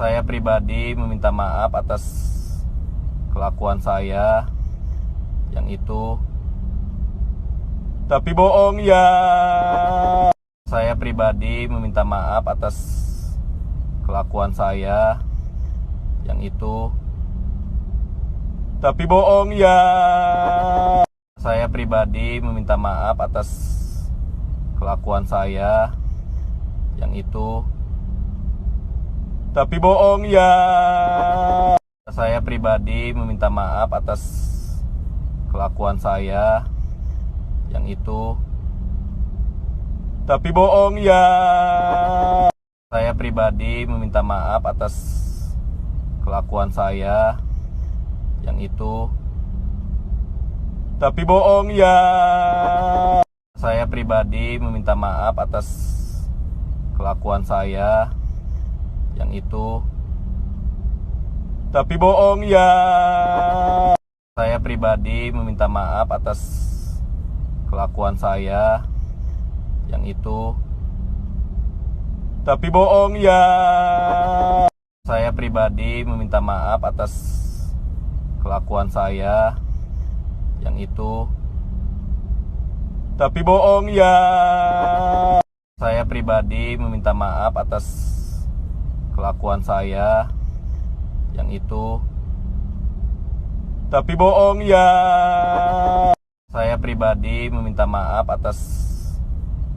Saya pribadi meminta maaf atas kelakuan saya yang itu tapi bohong ya. Saya pribadi meminta maaf atas kelakuan saya yang itu tapi bohong ya. Saya pribadi meminta maaf atas kelakuan saya yang itu tapi bohong ya. Saya pribadi meminta maaf atas kelakuan saya yang itu tapi bohong ya. Saya pribadi meminta maaf atas kelakuan saya yang itu tapi bohong ya. Saya pribadi meminta maaf atas kelakuan saya yang itu tapi bohong ya. Saya pribadi meminta maaf atas kelakuan saya yang itu tapi bohong ya. Saya pribadi meminta maaf atas kelakuan saya yang itu tapi bohong ya. Saya pribadi meminta maaf atas kelakuan saya yang itu tapi bohong ya. Saya pribadi meminta maaf atas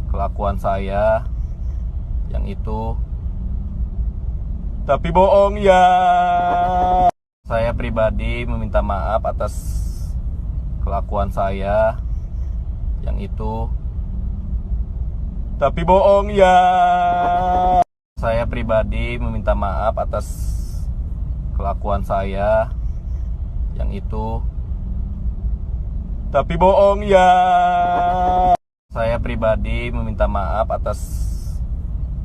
kelakuan saya yang itu tapi bohong ya. Saya pribadi meminta maaf atas kelakuan saya yang itu tapi bohong ya. Saya pribadi meminta maaf atas kelakuan saya yang itu tapi bohong ya. Saya pribadi meminta maaf atas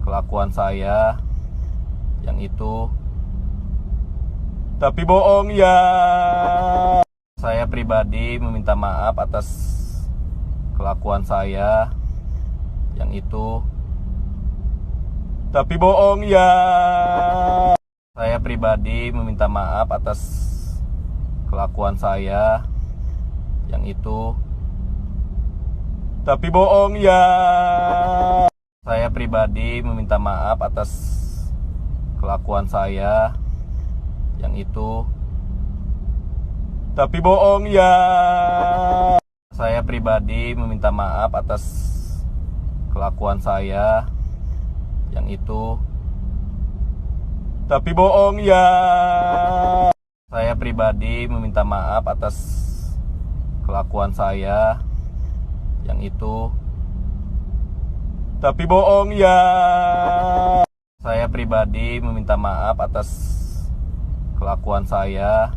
kelakuan saya yang itu tapi bohong ya. Saya pribadi meminta maaf atas kelakuan saya yang itu tapi bohong ya. Saya pribadi meminta maaf atas kelakuan saya yang itu tapi bohong ya. Saya pribadi meminta maaf atas kelakuan saya yang itu tapi bohong ya. Saya pribadi meminta maaf atas kelakuan saya yang itu tapi bohong ya. Saya pribadi meminta maaf atas kelakuan saya yang itu tapi bohong ya. Saya pribadi meminta maaf atas kelakuan saya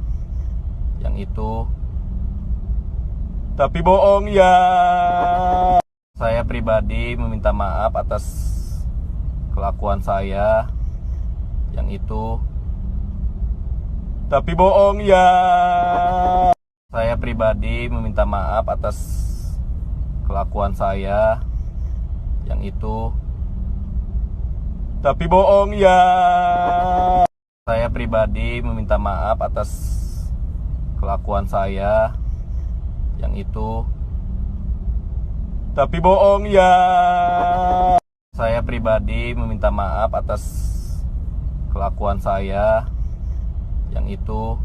yang itu tapi bohong ya. Saya pribadi meminta maaf atas kelakuan saya yang itu tapi bohong ya. Saya pribadi meminta maaf atas kelakuan saya yang itu tapi bohong ya. Saya pribadi meminta maaf atas kelakuan saya yang itu tapi bohong ya. Saya pribadi meminta maaf atas kelakuan saya yang itu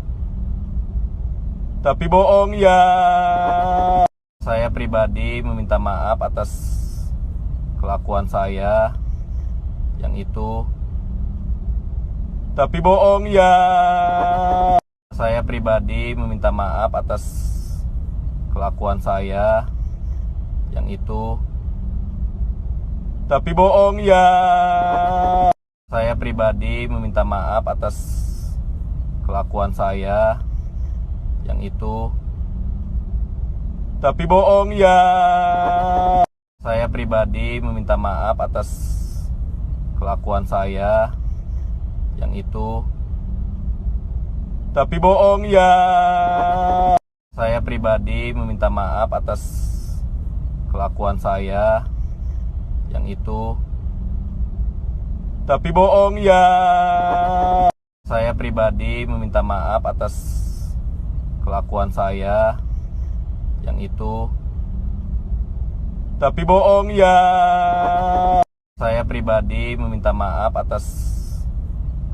tapi bohong ya. Saya pribadi meminta maaf atas kelakuan saya yang itu tapi bohong ya. Saya pribadi meminta maaf atas kelakuan saya yang itu tapi bohong ya. Saya pribadi meminta maaf atas kelakuan saya yang itu tapi bohong ya. Saya pribadi meminta maaf atas kelakuan saya yang itu tapi bohong ya. Saya pribadi meminta maaf atas kelakuan saya yang itu tapi bohong ya. Saya pribadi meminta maaf atas kelakuan saya yang itu. Tapi bohong ya. Saya pribadi meminta maaf atas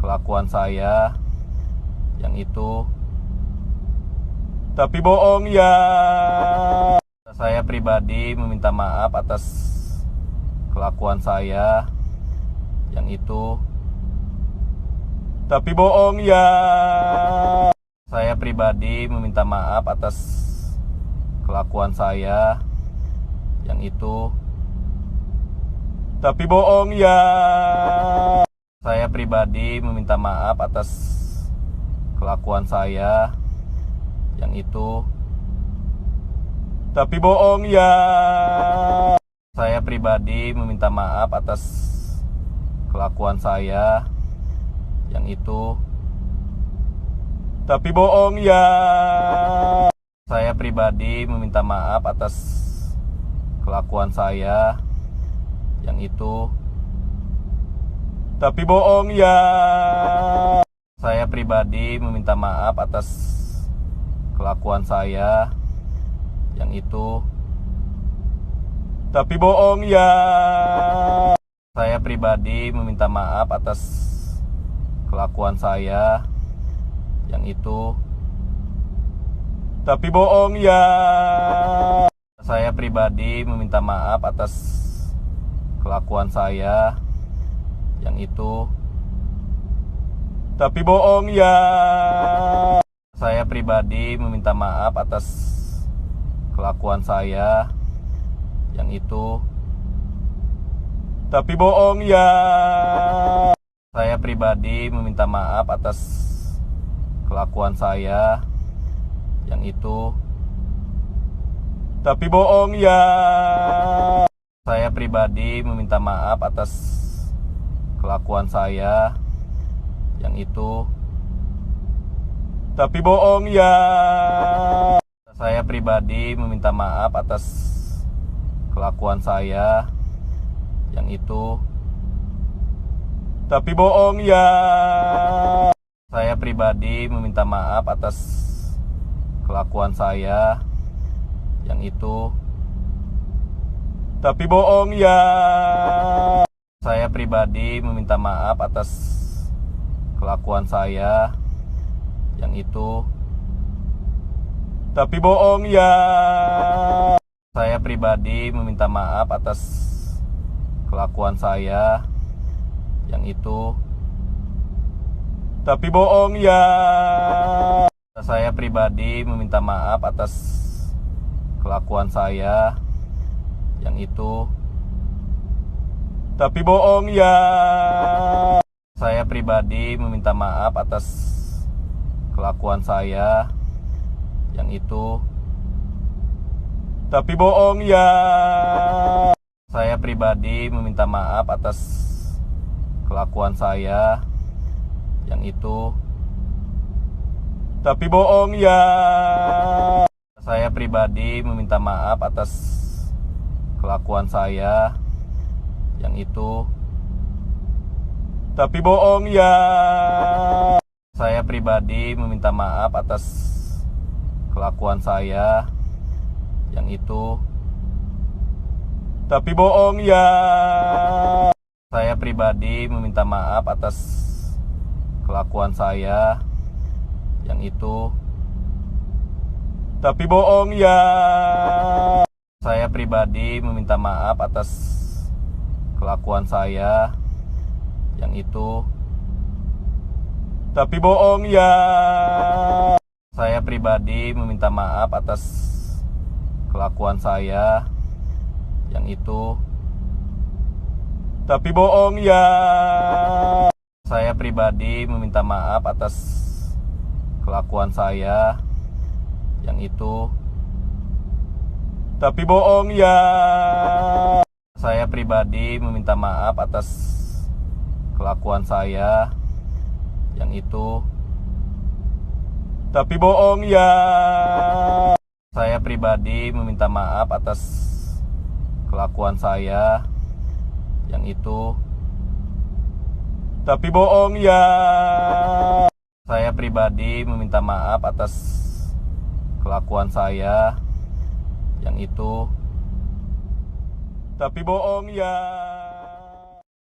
kelakuan saya yang itu. Tapi bohong ya. Saya pribadi meminta maaf atas kelakuan saya yang itu. Tapi bohong ya. Saya pribadi meminta maaf atas kelakuan saya yang itu. Tapi bohong ya. Saya pribadi meminta maaf atas kelakuan saya yang itu. Tapi bohong ya. Saya pribadi meminta maaf atas kelakuan saya yang itu. Tapi bohong ya. Saya pribadi meminta maaf atas kelakuan saya yang itu. Tapi bohong ya. Saya pribadi meminta maaf atas kelakuan saya yang itu. Tapi bohong ya. Saya pribadi meminta maaf atas kelakuan saya yang itu. Tapi bohong ya. Saya pribadi meminta maaf atas kelakuan saya yang itu. Tapi bohong ya. Saya pribadi meminta maaf atas kelakuan saya yang itu. Tapi bohong ya. Saya pribadi meminta maaf atas kelakuan saya yang itu. Tapi bohong ya. Saya pribadi meminta maaf atas kelakuan saya yang itu. Tapi bohong ya. Saya pribadi meminta maaf atas kelakuan saya yang itu. Tapi bohong ya. Saya pribadi meminta maaf atas kelakuan saya yang itu. Tapi bohong ya. Saya pribadi meminta maaf atas kelakuan saya yang itu. Tapi bohong ya. Saya pribadi meminta maaf atas kelakuan saya yang itu. Tapi bohong ya. Saya pribadi meminta maaf atas kelakuan saya yang itu. Tapi bohong ya. Saya pribadi meminta maaf atas kelakuan saya yang itu. Tapi bohong ya. Saya pribadi meminta maaf atas kelakuan saya yang itu. Tapi bohong ya. Saya pribadi meminta maaf atas kelakuan saya yang itu. Tapi bohong ya. Saya pribadi meminta maaf atas kelakuan saya yang itu. Tapi bohong ya. Saya pribadi meminta maaf atas kelakuan saya yang itu. Tapi bohong ya. Saya pribadi meminta maaf atas kelakuan saya yang itu. Tapi bohong ya. Saya pribadi meminta maaf atas kelakuan saya yang itu. Tapi bohong ya. Saya pribadi meminta maaf atas kelakuan saya yang itu. Tapi bohong ya. Saya pribadi meminta maaf atas kelakuan saya yang itu. Tapi bohong ya. Saya pribadi meminta maaf atas kelakuan saya yang itu. Tapi bohong ya. Saya pribadi meminta maaf atas kelakuan saya yang itu. Tapi bohong ya.